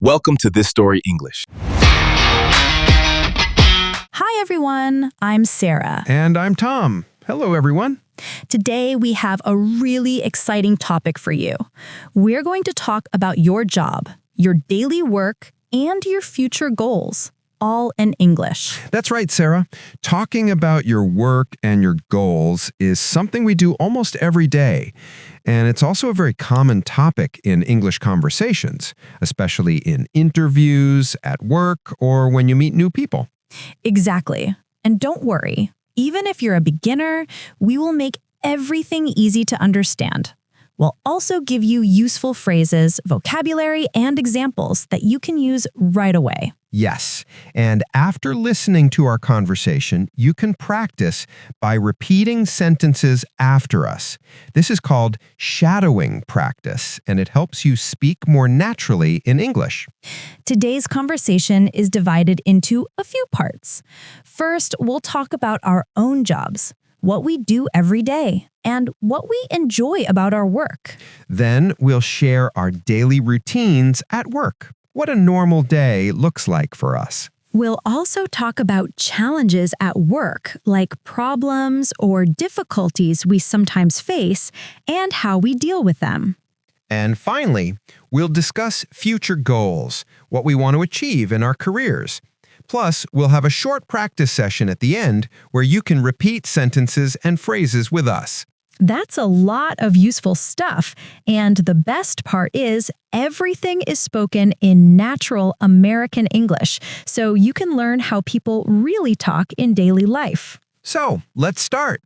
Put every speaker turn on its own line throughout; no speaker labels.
Welcome to This Story English.
Hi, everyone. I'm Sarah.
And I'm Tom. Hello, everyone.
Today, we have a really exciting topic for you. We're going to talk about your job, your daily work, and your future goals, all in English.
That's right, Sarah. Talking about your work and your goals is something we do almost every day. And it's also a very common topic in English conversations, especially in interviews, at work, or when you meet new people.
Exactly. And don't worry, even if you're a beginner, we will make everything easy to understand. We'll also give you useful phrases, vocabulary, and examples that you can use right away.
Yes, and after listening to our conversation, you can practice by repeating sentences after us. This is called shadowing practice, and it helps you speak more naturally in English.
Today's conversation is divided into a few parts. First, we'll talk about our own jobs, what we do every day, and what we enjoy about our work.
Then we'll share our daily routines at work. What a normal day looks like for us.
We'll also talk about challenges at work, like problems or difficulties we sometimes face, and how we deal with them.
And finally, we'll discuss future goals, what we want to achieve in our careers. Plus, we'll have a short practice session at the end where you can repeat sentences and phrases with us.
That's a lot of useful stuff, and the best part is everything is spoken in natural American English, so you can learn how people really talk in daily life.
So, let's start.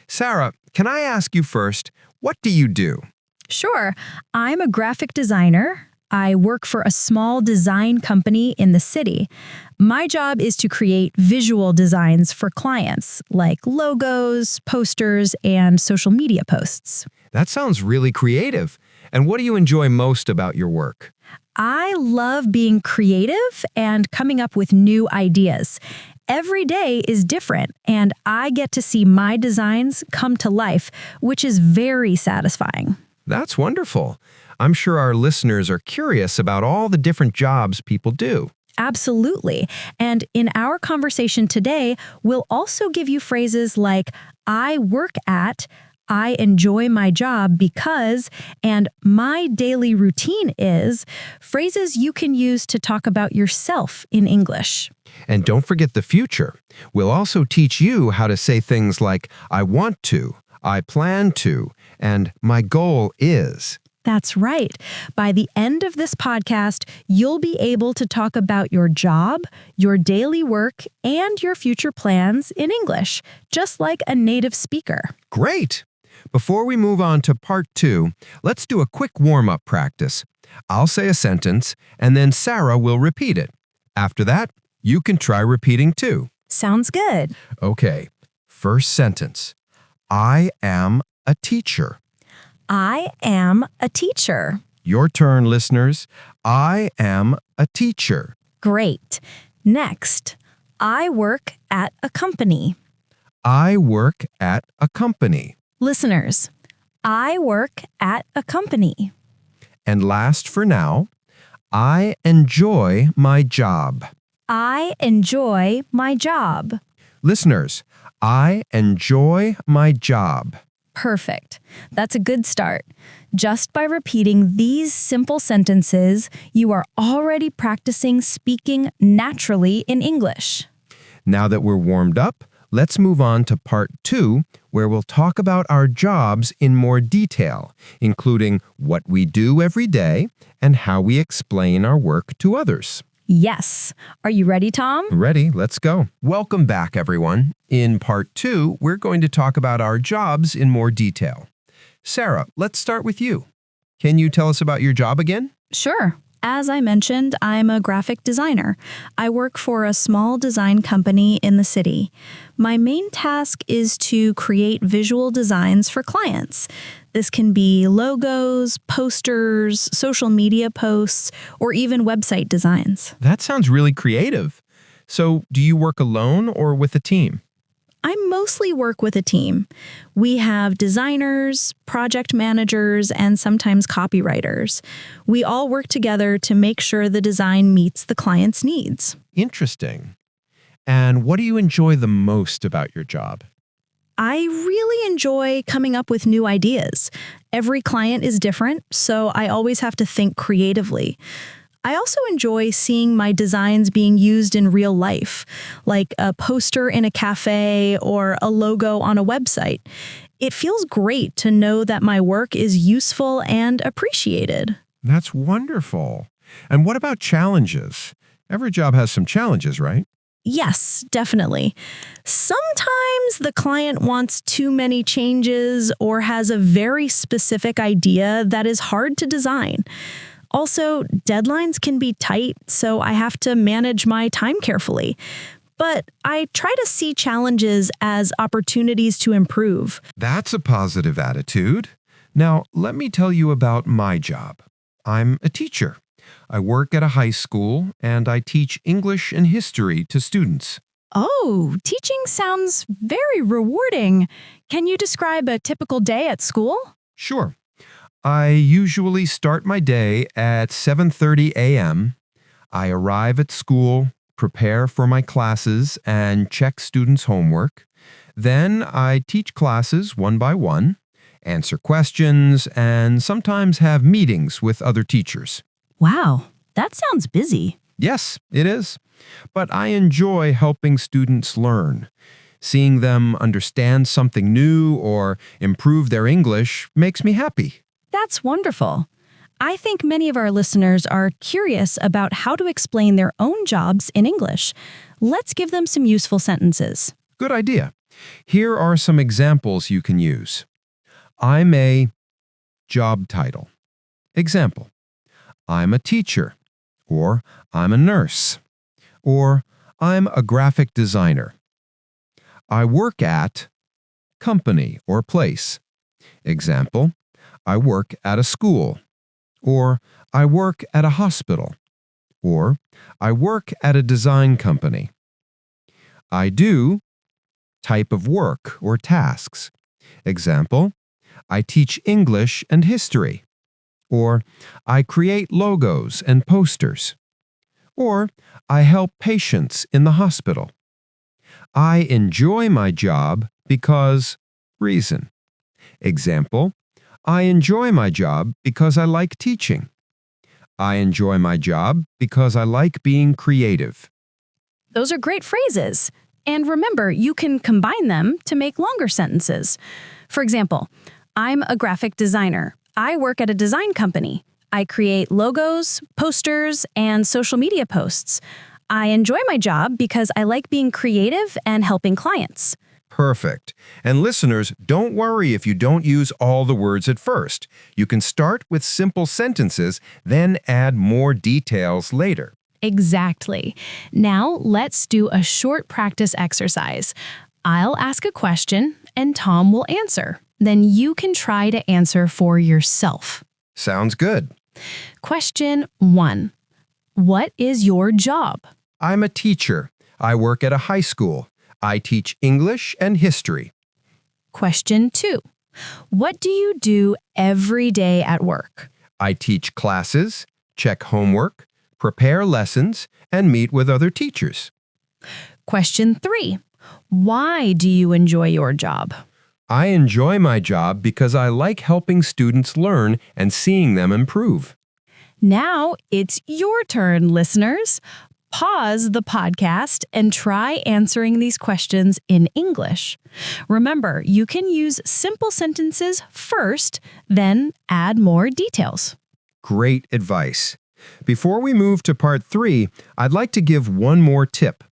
Sarah, can I ask you first, what do you do?
Sure, I'm a graphic designer. I work for a small design company in the city. My job is to create visual designs for clients, like logos, posters, and social media posts.
That sounds really creative. And what do you enjoy most about your work?
I love being creative and coming up with new ideas. Every day is different, and I get to see my designs come to life, which is very satisfying.
That's wonderful. I'm sure our listeners are curious about all the different jobs people do.
Absolutely. And in our conversation today, we'll also give you phrases like, I work at, I enjoy my job because, and my daily routine is, phrases you can use to talk about yourself in English.
And don't forget the future. We'll also teach you how to say things like, I want to, I plan to, and my goal is.
That's right. By the end of this podcast, you'll be able to talk about your job, your daily work, and your future plans in English, just like a native speaker.
Great! Before we move on to part 2, let's do a quick warm-up practice. I'll say a sentence, and then Sarah will repeat it. After that, you can try repeating too.
Sounds good.
Okay, first sentence. I am a teacher.
I am a teacher.
Your turn, listeners. I am a teacher.
Great. Next, I work at a company.
I work at a company.
Listeners, I work at a company.
And last for now, I enjoy my job.
I enjoy my job.
Listeners, I enjoy my job.
Perfect. That's a good start. Just by repeating these simple sentences, you are already practicing speaking naturally in English.
Now that we're warmed up, let's move on to part 2, where we'll talk about our jobs in more detail, including what we do every day and how we explain our work to others.
Yes. Are you ready, Tom?
Ready, let's go. Welcome back, everyone. In part 2, we're going to talk about our jobs in more detail. Sarah, let's start with you. Can you tell us about your job again?
Sure. As I mentioned, I'm a graphic designer. I work for a small design company in the city. My main task is to create visual designs for clients. This can be logos, posters, social media posts, or even website designs.
That sounds really creative. So, do you work alone or with a team?
I mostly work with a team. We have designers, project managers, and sometimes copywriters. We all work together to make sure the design meets the client's needs.
Interesting. And what do you enjoy the most about your job?
I really enjoy coming up with new ideas. Every client is different, so I always have to think creatively. I also enjoy seeing my designs being used in real life, like a poster in a cafe or a logo on a website. It feels great to know that my work is useful and appreciated.
That's wonderful. And what about challenges? Every job has some challenges, right?
Yes, definitely. Sometimes the client wants too many changes or has a very specific idea that is hard to design. Also, deadlines can be tight, so I have to manage my time carefully. But I try to see challenges as opportunities to improve.
That's a positive attitude. Now, let me tell you about my job. I'm a teacher. I work at a high school, and I teach English and history to students.
Oh, teaching sounds very rewarding. Can you describe a typical day at school?
Sure. I usually start my day at 7:30 a.m. I arrive at school, prepare for my classes, and check students' homework. Then I teach classes one by one, answer questions, and sometimes have meetings with other teachers.
Wow, that sounds busy.
Yes, it is. But I enjoy helping students learn. Seeing them understand something new or improve their English makes me happy.
That's wonderful. I think many of our listeners are curious about how to explain their own jobs in English. Let's give them some useful sentences.
Good idea. Here are some examples you can use. I'm a job title. Example: I'm a teacher, or I'm a nurse, or I'm a graphic designer. I work at company or place. Example: I work at a school, or I work at a hospital, or I work at a design company. I do type of work or tasks. Example: I teach English and history, or I create logos and posters, or I help patients in the hospital. I enjoy my job because reason. Example: I enjoy my job because I like teaching. I enjoy my job because I like being creative.
Those are great phrases. And remember, you can combine them to make longer sentences. For example, I'm a graphic designer. I work at a design company. I create logos, posters, and social media posts. I enjoy my job because I like being creative and helping clients.
Perfect. And listeners, don't worry if you don't use all the words at first. You can start with simple sentences, then add more details later.
Exactly. Now, let's do a short practice exercise. I'll ask a question, and Tom will answer. Then you can try to answer for yourself.
Sounds good.
Question 1. What is your job?
I'm a teacher. I work at a high school. I teach English and history.
Question 2. What do you do every day at work?
I teach classes, check homework, prepare lessons, and meet with other teachers.
Question 3. Why do you enjoy your job?
I enjoy my job because I like helping students learn and seeing them improve.
Now it's your turn, listeners. Pause the podcast and try answering these questions in English. Remember, you can use simple sentences first, then add more details.
Great advice. Before we move to part 3, I'd like to give one more tip.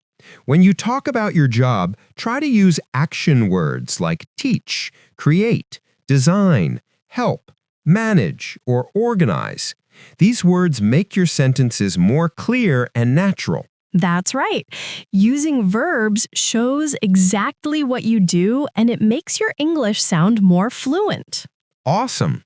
When you talk about your job, try to use action words like teach, create, design, help, manage, or organize. These words make your sentences more clear and natural.
That's right. Using verbs shows exactly what you do, and it makes your English sound more fluent.
Awesome.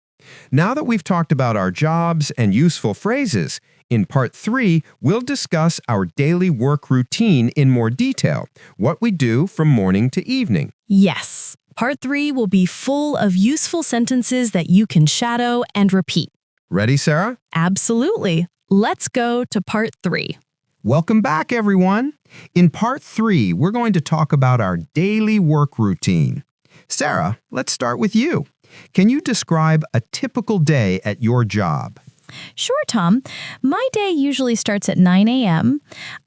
Now that we've talked about our jobs and useful phrases, In Part 3, we'll discuss our daily work routine in more detail, what we do from morning to evening.
Yes. Part 3 will be full of useful sentences that you can shadow and repeat.
Ready, Sarah?
Absolutely. Let's go to Part 3.
Welcome back, everyone. In Part 3, we're going to talk about our daily work routine. Sarah, let's start with you. Can you describe a typical day at your job?
Sure, Tom. My day usually starts at 9 a.m.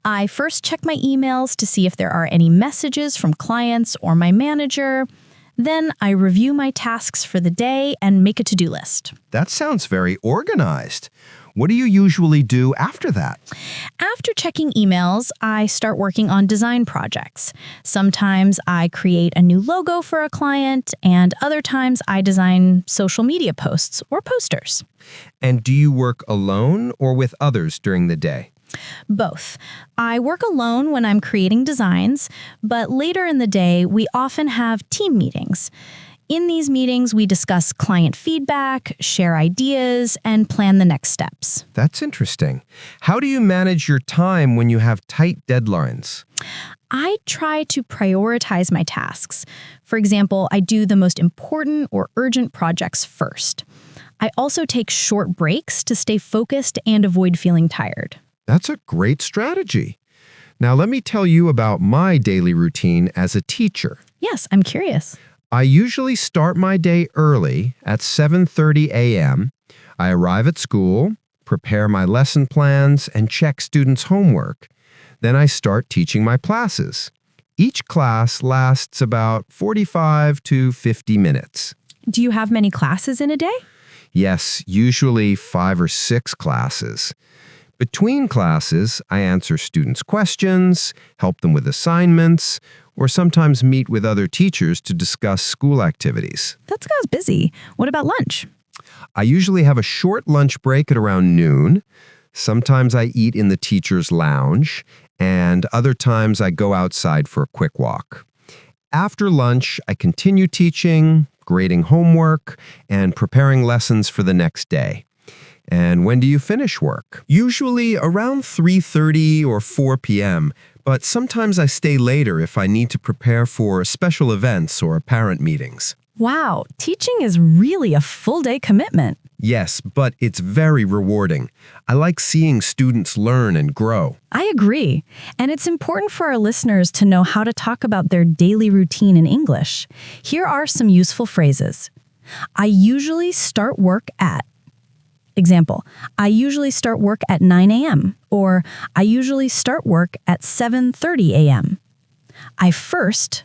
I first check my emails to see if there are any messages from clients or my manager. Then I review my tasks for the day and make a to-do list.
That sounds very organized. What do you usually do after that?
After checking emails, I start working on design projects. Sometimes I create a new logo for a client, and other times I design social media posts or posters.
And do you work alone or with others during the day?
Both. I work alone when I'm creating designs, but later in the day, we often have team meetings. In these meetings, we discuss client feedback, share ideas, and plan the next steps.
That's interesting. How do you manage your time when you have tight deadlines?
I try to prioritize my tasks. For example, I do the most important or urgent projects first. I also take short breaks to stay focused and avoid feeling tired.
That's a great strategy. Now let me tell you about my daily routine as a teacher.
Yes, I'm curious.
I usually start my day early at 7:30 a.m. I arrive at school, prepare my lesson plans, and check students' homework. Then I start teaching my classes. Each class lasts about 45 to 50 minutes.
Do you have many classes in a day?
Yes, usually 5 or 6 classes. Between classes, I answer students' questions, help them with assignments, or sometimes meet with other teachers to discuss school activities.
That sounds busy. What about lunch?
I usually have a short lunch break at around noon. Sometimes I eat in the teacher's lounge, and other times I go outside for a quick walk. After lunch, I continue teaching, grading homework, and preparing lessons for the next day. And when do you finish work? Usually around 3:30 or 4 p.m., but sometimes I stay later if I need to prepare for special events or parent meetings.
Wow, teaching is really a full-day commitment.
Yes, but it's very rewarding. I like seeing students learn and grow.
I agree. And it's important for our listeners to know how to talk about their daily routine in English. Here are some useful phrases. I usually start work at. Example, I usually start work at 9 a.m. or I usually start work at 7:30 a.m. I first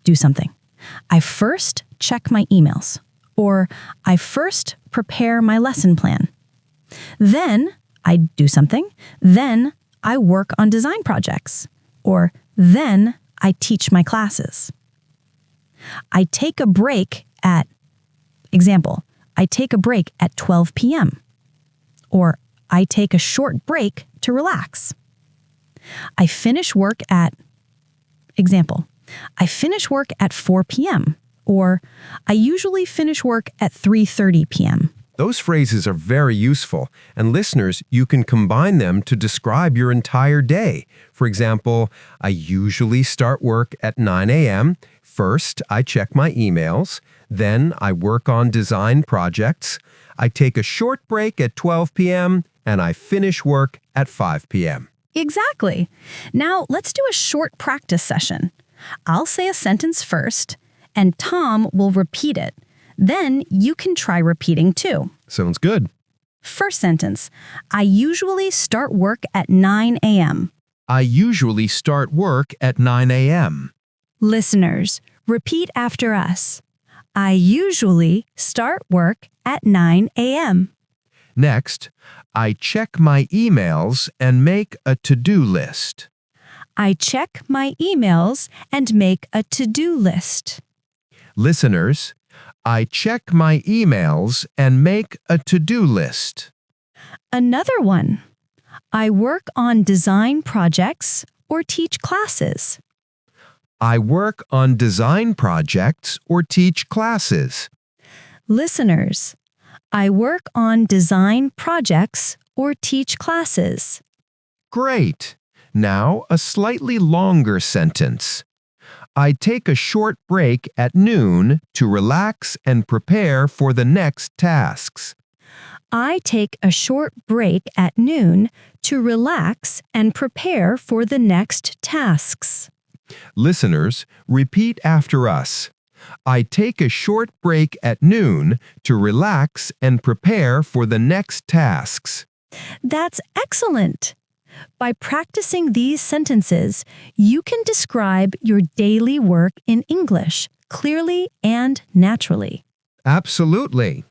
do something. I first check my emails or I first prepare my lesson plan. Then I do something. Then I work on design projects or then I teach my classes. I take a break at, example, I take a break at 12 p.m. or I take a short break to relax. I finish work at, example, I finish work at 4 p.m. or I usually finish work at 3:30 p.m.
Those phrases are very useful, and listeners, you can combine them to describe your entire day. For example, I usually start work at 9 a.m. First, I check my emails. Then I work on design projects. I take a short break at 12 p.m. and I finish work at 5 p.m.
Exactly. Now let's do a short practice session. I'll say a sentence first, and Tom will repeat it. Then you can try repeating too.
Sounds good.
First sentence, I usually start work at 9 a.m.
I usually start work at 9 a.m.
Listeners, repeat after us. I usually start work at 9 a.m.
Next, I check my emails and make a to-do list.
I check my emails and make a to-do list.
Listeners, I check my emails and make a to-do list.
Another one. I work on design projects or teach classes.
I work on design projects or teach classes.
Listeners, I work on design projects or teach classes.
Great. Now, a slightly longer sentence. I take a short break at noon to relax and prepare for the next tasks.
I take a short break at noon to relax and prepare for the next tasks.
Listeners, repeat after us. I take a short break at noon to relax and prepare for the next tasks.
That's excellent! By practicing these sentences, you can describe your daily work in English clearly and naturally.
Absolutely.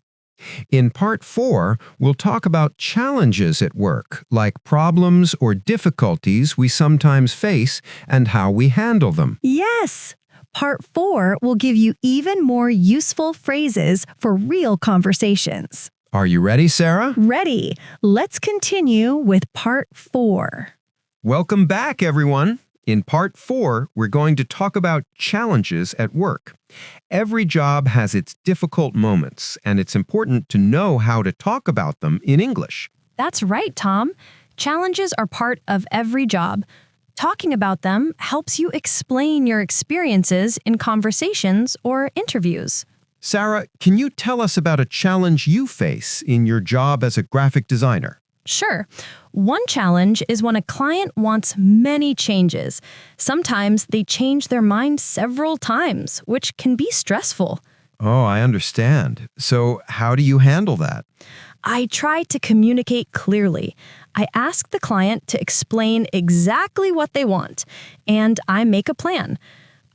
In Part 4, we'll talk about challenges at work, like problems or difficulties we sometimes face and how we handle them.
Yes! Part 4 will give you even more useful phrases for real conversations.
Are you ready, Sarah?
Ready! Let's continue with Part 4.
Welcome back, everyone. In Part 4, we're going to talk about challenges at work. Every job has its difficult moments, and it's important to know how to talk about them in English.
That's right, Tom. Challenges are part of every job. Talking about them helps you explain your experiences in conversations or interviews.
Sarah, can you tell us about a challenge you face in your job as a graphic designer?
Sure. One challenge is when a client wants many changes. Sometimes they change their mind several times, which can be stressful.
Oh, I understand. So how do you handle that?
I try to communicate clearly. I ask the client to explain exactly what they want, and I make a plan.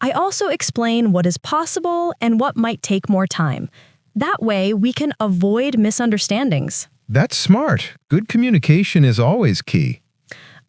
I also explain what is possible and what might take more time. That way, we can avoid misunderstandings.
That's smart. Good communication is always key.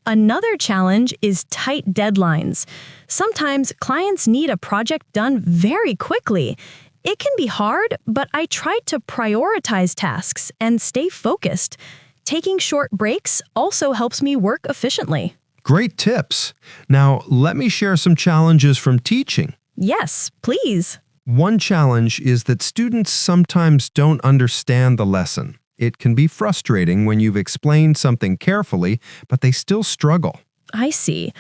Another challenge is tight deadlines. Sometimes clients need a project done very quickly. It can be hard, but I try to prioritize tasks and stay focused. Taking short breaks also helps me work efficiently.
Great tips. Now, let me share some challenges from teaching.
Yes, please.
One challenge is that students sometimes don't understand the lesson. It can be frustrating when you've explained something carefully, but they still struggle.
I see.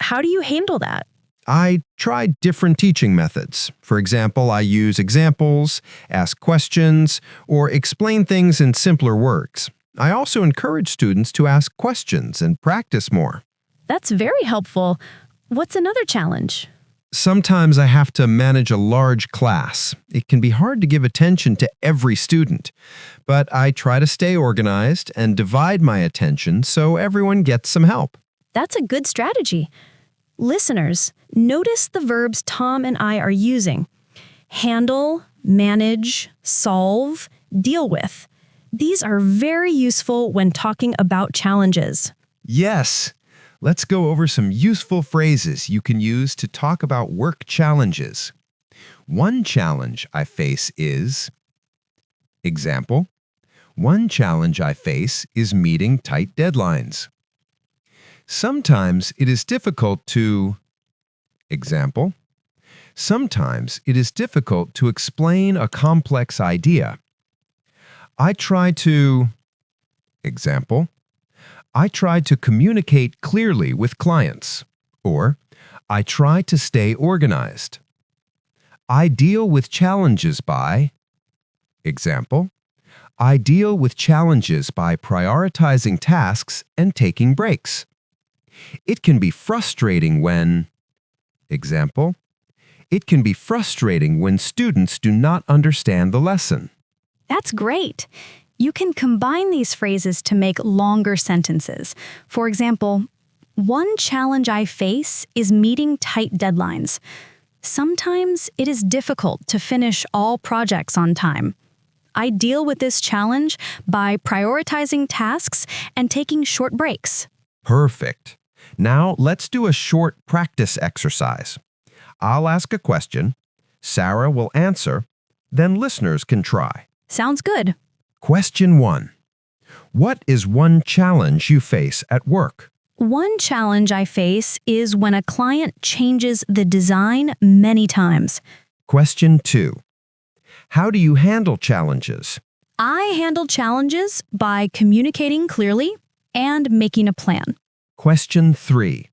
How do you handle that?
I try different teaching methods. For example, I use examples, ask questions, or explain things in simpler words. I also encourage students to ask questions and practice more.
That's very helpful. What's another challenge?
Sometimes I have to manage a large class. It can be hard to give attention to every student, but I try to stay organized and divide my attention so everyone gets some help.
That's a good strategy. Listeners, notice the verbs Tom and I are using. Handle, manage, solve, deal with. These are very useful when talking about challenges.
Yes. Let's go over some useful phrases you can use to talk about work challenges. One challenge I face is, example, one challenge I face is meeting tight deadlines. Sometimes it is difficult to, example, sometimes it is difficult to explain a complex idea. I try to, example, I try to communicate clearly with clients, or I try to stay organized. I deal with challenges by, example, I deal with challenges by prioritizing tasks and taking breaks. It can be frustrating when, example, it can be frustrating when students do not understand the lesson.
That's great. You can combine these phrases to make longer sentences. For example, one challenge I face is meeting tight deadlines. Sometimes it is difficult to finish all projects on time. I deal with this challenge by prioritizing tasks and taking short breaks.
Perfect. Now let's do a short practice exercise. I'll ask a question, Sarah will answer, then listeners can try.
Sounds good.
Question 1. What is one challenge you face at work?
One challenge I face is when a client changes the design many times.
Question 2. How do you handle challenges?
I handle challenges by communicating clearly and making a plan.
Question 3.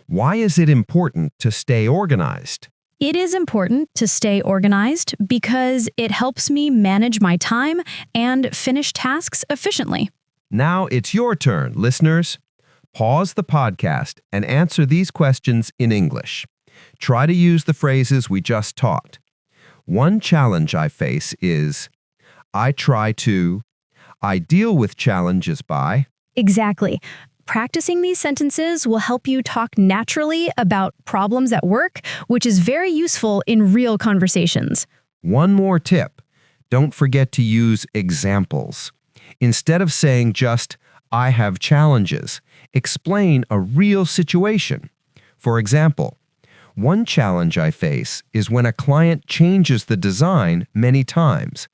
Why is it important to stay organized?
It is important to stay organized because it helps me manage my time and finish tasks efficiently.
Now it's your turn, listeners. Pause the podcast and answer these questions in English. Try to use the phrases we just taught. One challenge I face is, I try to. I deal with challenges by.
Exactly. Practicing these sentences will help you talk naturally about problems at work, which is very useful in real conversations.
One more tip. Don't forget to use examples. Instead of saying just, I have challenges, explain a real situation. For example, one challenge I face is when a client changes the design many times.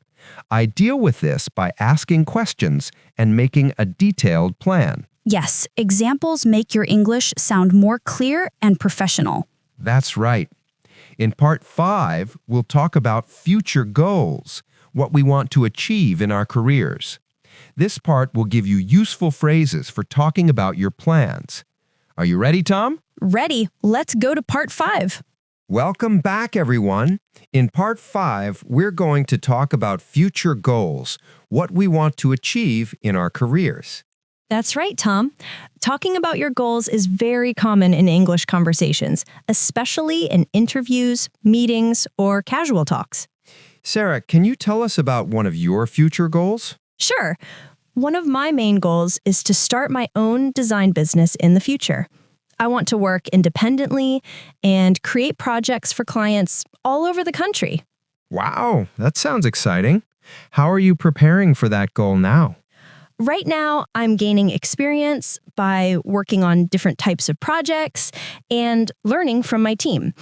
I deal with this by asking questions and making a detailed plan.
Yes, examples make your English sound more clear and professional.
That's right. In part 5, we'll talk about future goals, what we want to achieve in our careers. This part will give you useful phrases for talking about your plans. Are you ready, Tom?
Ready. Let's go to part 5.
Welcome back, everyone. In part 5, we're going to talk about future goals, what we want to achieve in our careers.
That's right, Tom. Talking about your goals is very common in English conversations, especially in interviews, meetings, or casual talks.
Sarah, can you tell us about one of your future goals?
Sure. One of my main goals is to start my own design business in the future. I want to work independently and create projects for clients all over the country.
Wow, that sounds exciting. How are you preparing for that goal now?
Right now, I'm gaining experience by working on different types of projects and learning from my team.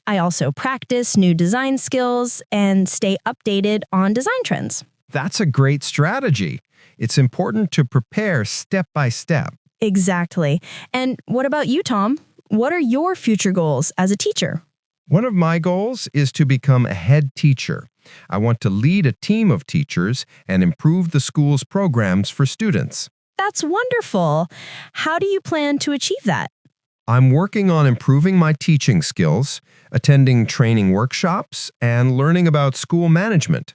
I also practice new design skills and stay updated on design trends.
That's a great strategy. It's important to prepare step by step.
Exactly. And what about you, Tom? What are your future goals as a teacher?
One of my goals is to become a head teacher. I want to lead a team of teachers and improve the school's programs for students.
That's wonderful. How do you plan to achieve that?
I'm working on improving my teaching skills, attending training workshops, and learning about school management.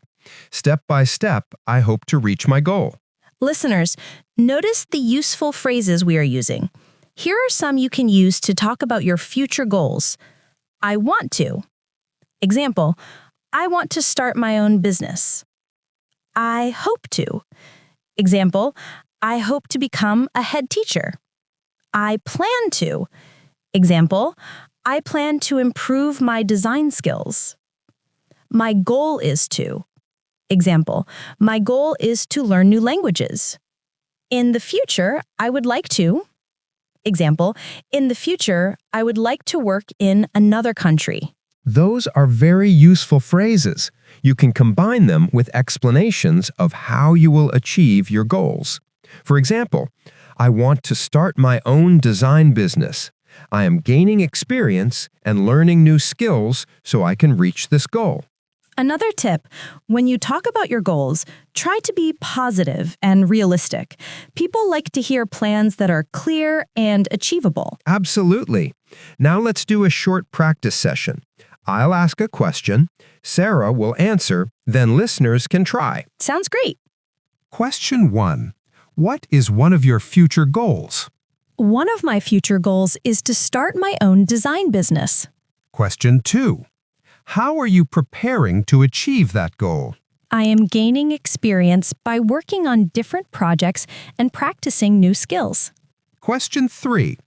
Step by step, I hope to reach my goal.
Listeners, notice the useful phrases we are using. Here are some you can use to talk about your future goals. I want to. Example, I want to start my own business. I hope to. Example, I hope to become a head teacher. I plan to. Example, I plan to improve my design skills. My goal is to. Example, my goal is to learn new languages. In the future, I would like to. Example, in the future, I would like to work in another country.
Those are very useful phrases. You can combine them with explanations of how you will achieve your goals. For example, I want to start my own design business. I am gaining experience and learning new skills so I can reach this goal.
Another tip, when you talk about your goals, try to be positive and realistic. People like to hear plans that are clear and achievable.
Absolutely. Now let's do a short practice session. I'll ask a question, Sarah will answer, then listeners can try.
Sounds great.
Question 1. What is one of your future goals?
One of my future goals is to start my own design business.
Question 2. How are you preparing to achieve that goal?
I am gaining experience by working on different projects and practicing new skills.
Question 3.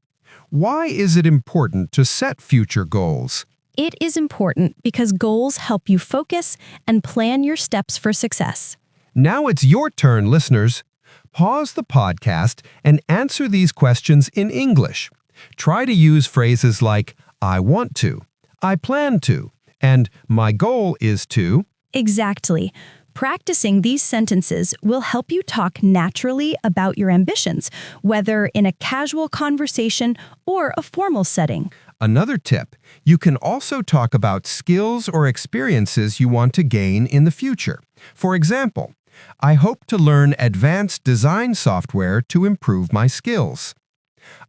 Why is it important to set future goals?
It is important because goals help you focus and plan your steps for success.
Now it's your turn, listeners. Pause the podcast and answer these questions in English. Try to use phrases like, I want to, I plan to, and my goal is to.
Exactly. Practicing these sentences will help you talk naturally about your ambitions, whether in a casual conversation or a formal setting.
Another tip, you can also talk about skills or experiences you want to gain in the future. For example,
I hope to learn advanced design software to improve my skills.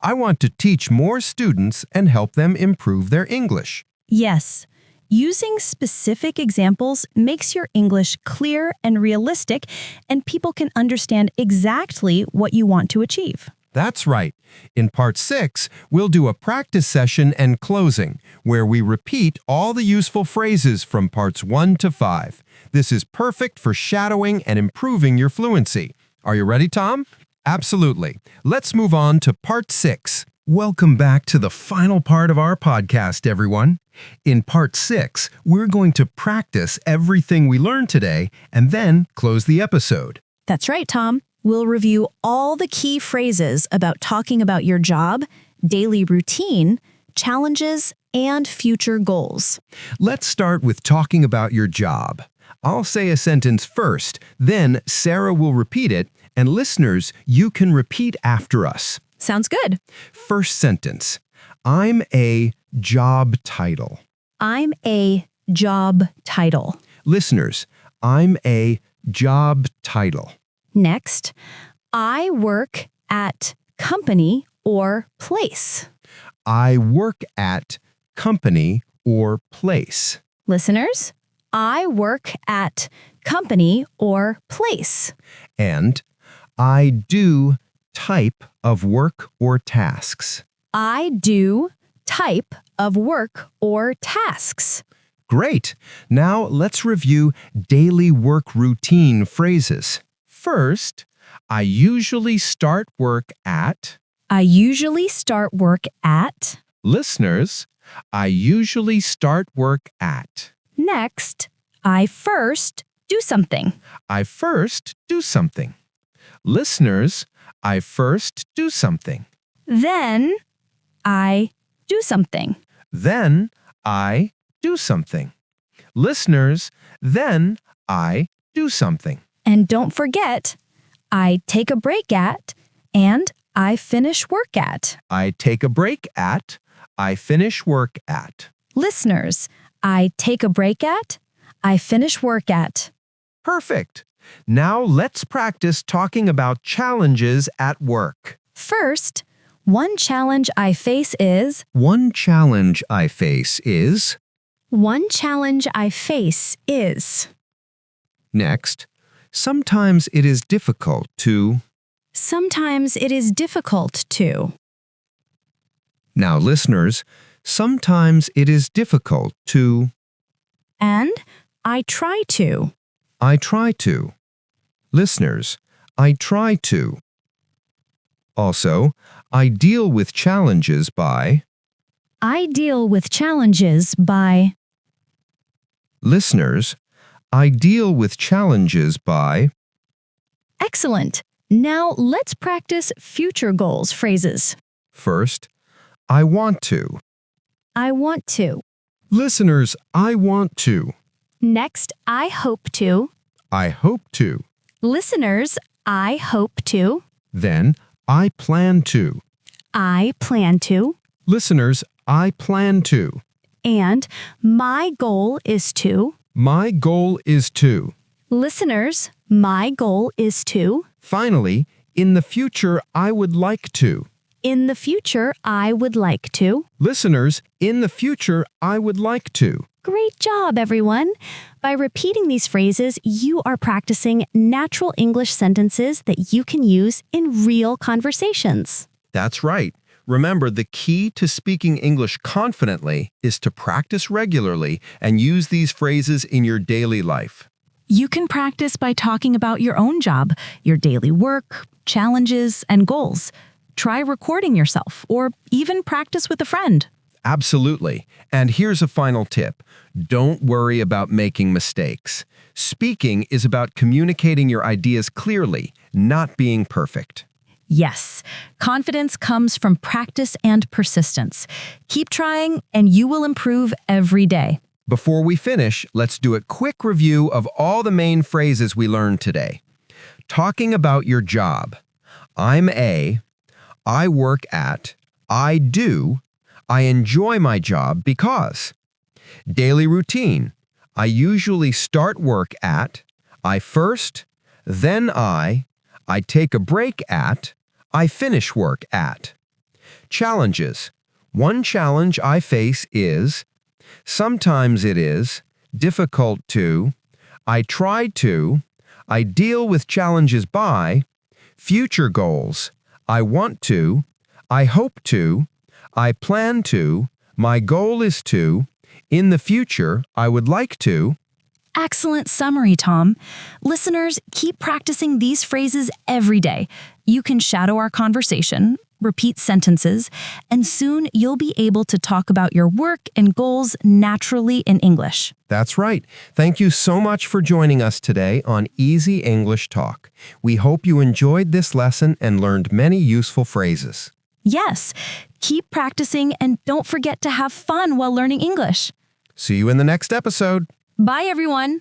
I want to teach more students and help them improve their English.
Yes, using specific examples makes your English clear and realistic, and people can understand exactly what you want to achieve.
That's right. In Part 6, we'll do a practice session and closing, where we repeat all the useful phrases from Parts 1 to 5. This is perfect for shadowing and improving your fluency. Are you ready, Tom? Absolutely. Let's move on to Part 6.
Welcome back to the final part of our podcast, everyone. In Part 6, we're going to practice everything we learned today and then close the episode.
That's right, Tom. We'll review all the key phrases about talking about your job, daily routine, challenges, and future goals.
Let's start with talking about your job. I'll say a sentence first, then Sarah will repeat it, and listeners, you can repeat after us.
Sounds good.
First sentence, I'm a job title.
I'm a job title.
Listeners, I'm a job title.
Next, I work at company or place.
I work at company or place.
Listeners, I work at company or place.
And I do type of work or tasks.
I do type of work or tasks.
Great! Now let's review daily work routine phrases. First, I usually start work at.
I usually start work at.
Listeners, I usually start work at.
Next, I first do something.
I first do something. Listeners, I first do something.
Then, I do something.
Then I do something. Listeners, then I do something.
And don't forget, I take a break at and I finish work at.
I take a break at. I finish work at.
Listeners, I take a break at, I finish work at.
Perfect. Now let's practice talking about challenges at work.
First, one challenge I face is.
One challenge I face is.
One challenge I face is.
Next, sometimes it is difficult to.
Sometimes it is difficult to.
Now, listeners, sometimes it is difficult to.
And I try to.
I try to. Listeners, I try to. Also, I deal with challenges by.
I deal with challenges by.
Listeners, I deal with challenges by.
Excellent. Now let's practice future goals phrases.
First, I want to.
I want to.
Listeners, I want to.
Next, I hope to.
I hope to.
Listeners, I hope to.
Then, I plan to.
I plan to.
Listeners, I plan to.
And my goal is to.
My goal is to.
Listeners, my goal is to.
Finally, in the future, I would like to.
In the future, I would like to.
Listeners, in the future, I would like to.
Great job, everyone! By repeating these phrases, you are practicing natural English sentences that you can use in real conversations.
That's right. Remember, the key to speaking English confidently is to practice regularly and use these phrases in your daily life.
You can practice by talking about your own job, your daily work, challenges, and goals. Try recording yourself, or even practice with a friend.
Absolutely. And here's a final tip. Don't worry about making mistakes. Speaking is about communicating your ideas clearly, not being perfect.
Yes, confidence comes from practice and persistence. Keep trying, and you will improve every day.
Before we finish, let's do a quick review of all the main phrases we learned today. Talking about your job. I'm a. I work at. I do. I enjoy my job because. Daily routine. I usually start work at. I first.
then I take a break at, I finish work at. Challenges. One challenge I face is, sometimes it is, difficult to, I try to, I deal with challenges by, future goals, I want to, I hope to, I plan to, my goal is to, in the future, I would like to.
Excellent summary, Tom. Listeners, keep practicing these phrases every day. You can shadow our conversation, repeat sentences, and soon you'll be able to talk about your work and goals naturally in English.
That's right. Thank you so much for joining us today on Easy English Talk. We hope you enjoyed this lesson and learned many useful phrases.
Yes, keep practicing and don't forget to have fun while learning English.
See you in the next episode.
Bye, everyone.